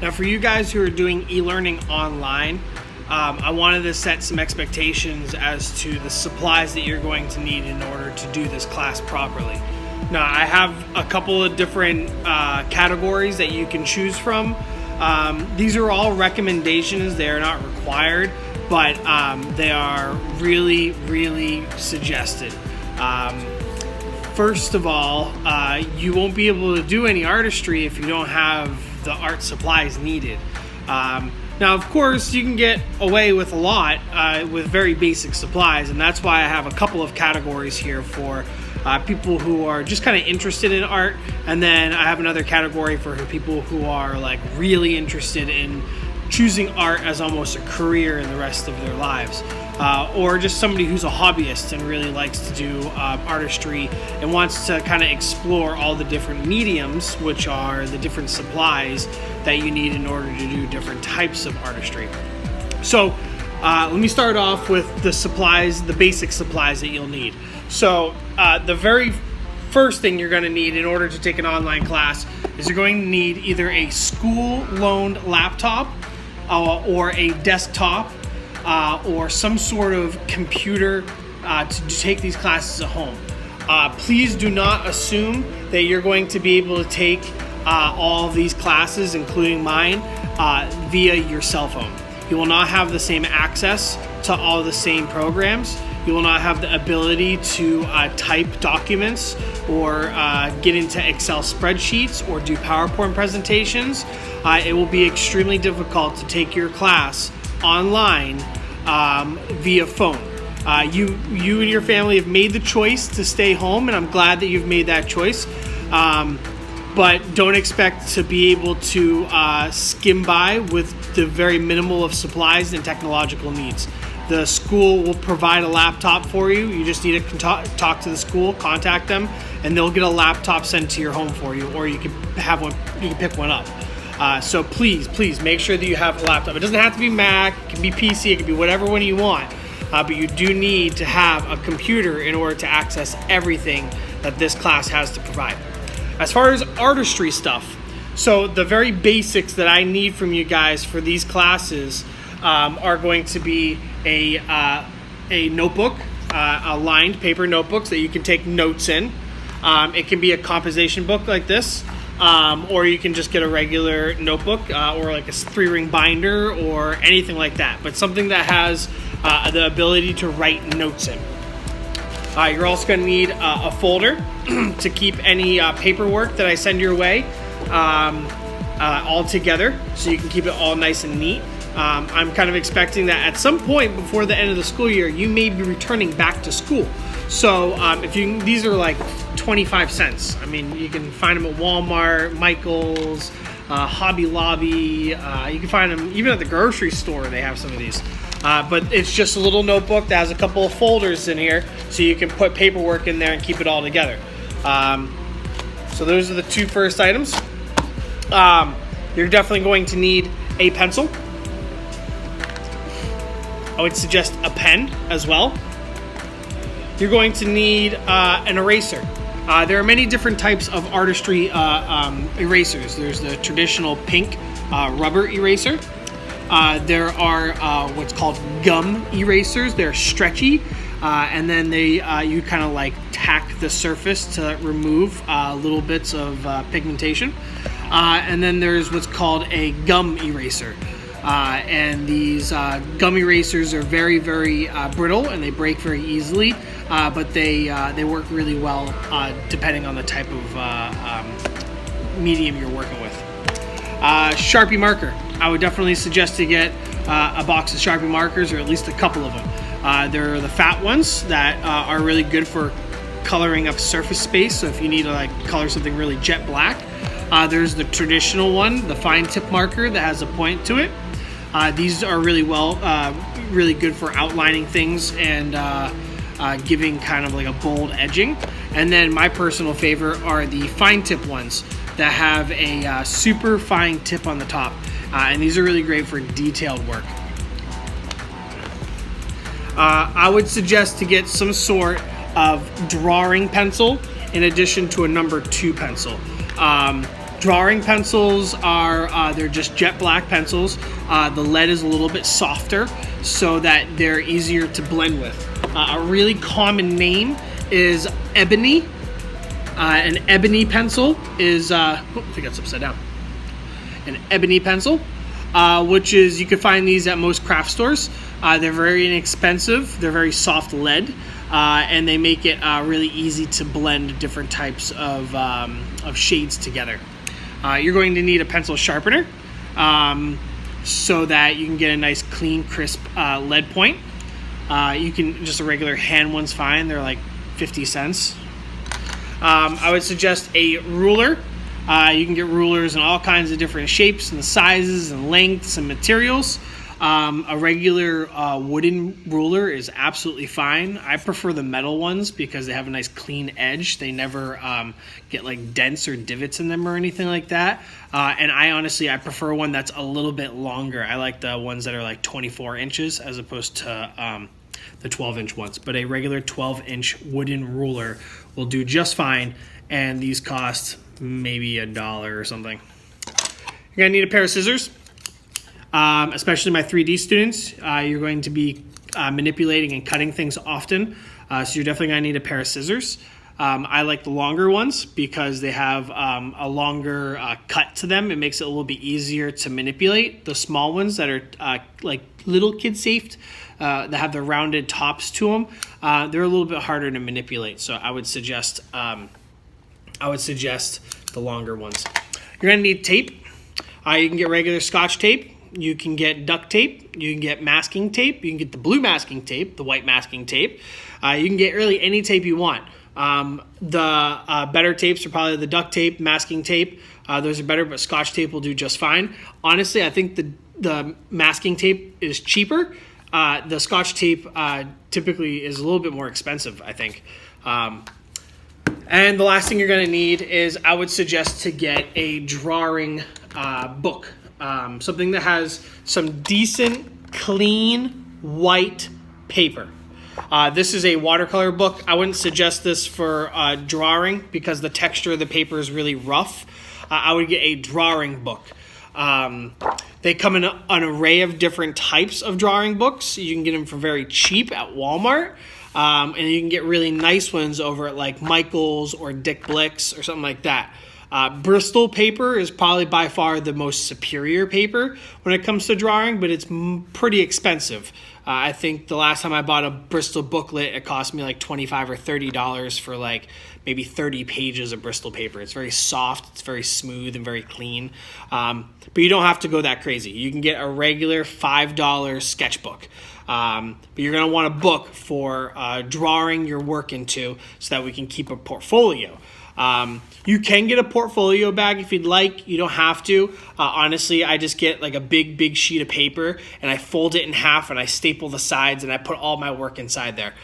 Now for you guys who are doing e-learning online, I wanted to set some expectations as to the supplies that you're going to need in order to do this class properly. Now I have a couple of different categories that you can choose from. These are all recommendations, they are not required, but they are really, really suggested. First of all, you won't be able to do any artistry if you don't have the art supplies needed. Now, of course, you can get away with a lot with very basic supplies, and that's why I have a couple of categories here for people who are just kind of interested in art, and then I have another category for people who are like really interested in choosing art as almost a career in the rest of their lives, or just somebody who's a hobbyist and really likes to do artistry and wants to kind of explore all the different mediums, which are the different supplies that you need in order to do different types of artistry. So let me start off with the supplies, the basic supplies that you'll need. So the very first thing you're going to need in order to take an online class is you're going to need either a school-loaned laptop or a desktop or some sort of computer to take these classes at home. Please do not assume that you're going to be able to take all of these classes, including mine, via your cell phone. You will not have the same access to all the same programs. You will not have the ability to type documents or get into Excel spreadsheets or do PowerPoint presentations. It will be extremely difficult to take your class online via phone. You and your family have made the choice to stay home, and I'm glad that you've made that choice. But don't expect to be able to skim by with the very minimal of supplies and technological needs. The school will provide a laptop for you. You just need to talk to the school, contact them, and they'll get a laptop sent to your home for you, or you can have one. You can pick one up. So please make sure that you have a laptop. It doesn't have to be Mac. It can be PC. It can be whatever one you want. But you do need to have a computer in order to access everything that this class has to provide. As far as artistry stuff, so the very basics that I need from you guys for these classes are going to be a notebook, a lined paper notebooks that you can take notes in. It can be a composition book like this, or you can just get a regular notebook or like a 3-ring binder or anything like that, but something that has the ability to write notes in. You're also going to need a folder to keep any paperwork that I send your way all together, so you can keep it all nice and neat. I'm kind of expecting that at some point before the end of the school year, you may be returning back to school. So these are like 25 cents. I mean, you can find them at Walmart, Michael's, Hobby Lobby. You can find them even at the grocery store. They have some of these. But it's just a little notebook that has a couple of folders in here, so you can put paperwork in there and keep it all together. So those are the two first items. You're definitely going to need a pencil. I would suggest a pen as well. You're going to need an eraser. There are many different types of artistry erasers. There's the traditional pink rubber eraser. There are what's called gum erasers. They're stretchy, and then you kind of like tack the surface to remove little bits of pigmentation. And then there's what's called a gum eraser. And these gum erasers are very, very brittle, and they break very easily, but they work really well depending on the type of medium you're working with. Sharpie marker. I would definitely suggest to get a box of Sharpie markers, or at least a couple of them. They're the fat ones that are really good for coloring up surface space, so if you need to like color something really jet black. There's the traditional one, the fine tip marker that has a point to it. These are really good for outlining things and giving kind of like a bold edging. And then my personal favorite are the fine tip ones that have a super fine tip on the top. And these are really great for detailed work. I would suggest to get some sort of drawing pencil in addition to a number 2 pencil. Drawing pencils are, they're just jet black pencils. The lead is a little bit softer so that they're easier to blend with. A really common name is ebony. An ebony pencil is, I think that's upside down. An ebony pencil, which is, you can find these at most craft stores. They're very inexpensive. They're very soft lead, and they make it really easy to blend different types of shades together. You're going to need a pencil sharpener so that you can get a nice, clean, crisp lead point. You can, just a regular hand one's fine. They're like 50 cents. I would suggest a ruler. You can get rulers in all kinds of different shapes and sizes and lengths and materials. A regular wooden ruler is absolutely fine. I prefer the metal ones because they have a nice clean edge. They never get like dents or divots in them or anything like that. And I prefer one that's a little bit longer. I like the ones that are like 24 inches as opposed to the 12-inch ones. But a regular 12-inch wooden ruler will do just fine. And these cost maybe $1 or something. You're gonna need a pair of scissors. Especially my 3D students, you're going to be manipulating and cutting things often, so you're definitely going to need a pair of scissors. I like the longer ones because they have a longer cut to them. It makes it a little bit easier to manipulate. The small ones that are like little kid safe, that have the rounded tops to them, they're a little bit harder to manipulate. So I would suggest the longer ones. You're going to need tape. You can get regular Scotch tape. You can get duct tape, you can get masking tape, you can get the blue masking tape, the white masking tape. You can get really any tape you want. The better tapes are probably the duct tape, masking tape. Those are better, but Scotch tape will do just fine. Honestly, I think the masking tape is cheaper. The Scotch tape typically is a little bit more expensive, I think. And the last thing you're going to need is, I would suggest to get a drawing book. Something that has some decent, clean, white paper. This is a watercolor book. I wouldn't suggest this for drawing because the texture of the paper is really rough. I would get a drawing book. They come in an array of different types of drawing books. You can get them for very cheap at Walmart. And you can get really nice ones over at like Michael's or Dick Blick's or something like that. Bristol paper is probably by far the most superior paper when it comes to drawing, but it's pretty expensive. I think the last time I bought a Bristol booklet, it cost me like $25 or $30 for like maybe 30 pages of Bristol paper. It's very soft, it's very smooth and very clean. But you don't have to go that crazy. You can get a regular $5 sketchbook. But you're going to want a book for drawing your work into so that we can keep a portfolio. You can get a portfolio bag if you'd like. You don't have to. Honestly, I just get like a big sheet of paper and I fold it in half and I staple the sides and I put all my work inside there.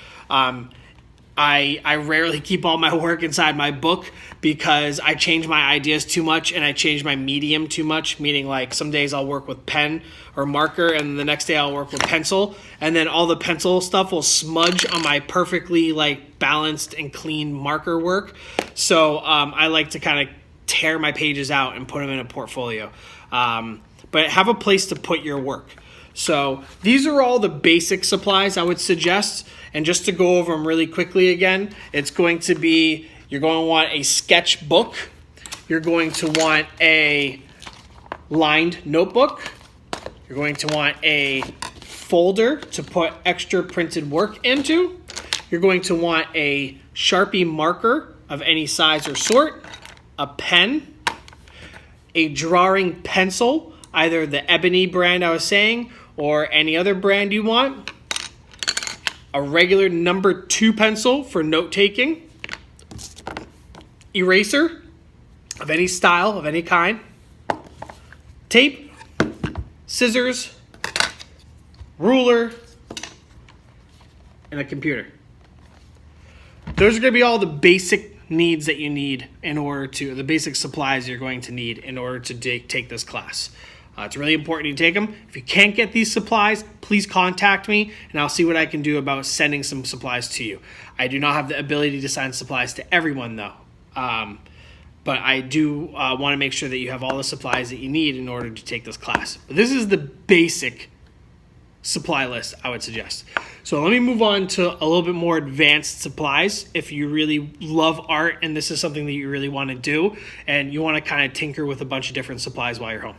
I rarely keep all my work inside my book because I change my ideas too much and I change my medium too much, meaning like some days I'll work with pen or marker and the next day I'll work with pencil, and then all the pencil stuff will smudge on my perfectly like balanced and clean marker work. So I like to kind of tear my pages out and put them in a portfolio. But have a place to put your work. So these are all the basic supplies I would suggest. And just to go over them really quickly again, it's going to be, you're going to want a sketch book. You're going to want a lined notebook. You're going to want a folder to put extra printed work into. You're going to want a Sharpie marker of any size or sort, a pen, a drawing pencil, either the Ebony brand I was saying or any other brand you want, a regular number 2 pencil for note-taking, eraser of any style, of any kind, tape, scissors, ruler, and a computer. Those are going to be all the basic needs that you need in order to, the basic supplies you're going to need in order to take this class. It's really important you take them. If you can't get these supplies, please contact me and I'll see what I can do about sending some supplies to you. I do not have the ability to send supplies to everyone though. but I do want to make sure that you have all the supplies that you need in order to take this class. But this is the basic supply list I would suggest. So let me move on to a little bit more advanced supplies. If you really love art and this is something that you really want to do and you want to kind of tinker with a bunch of different supplies while you're home.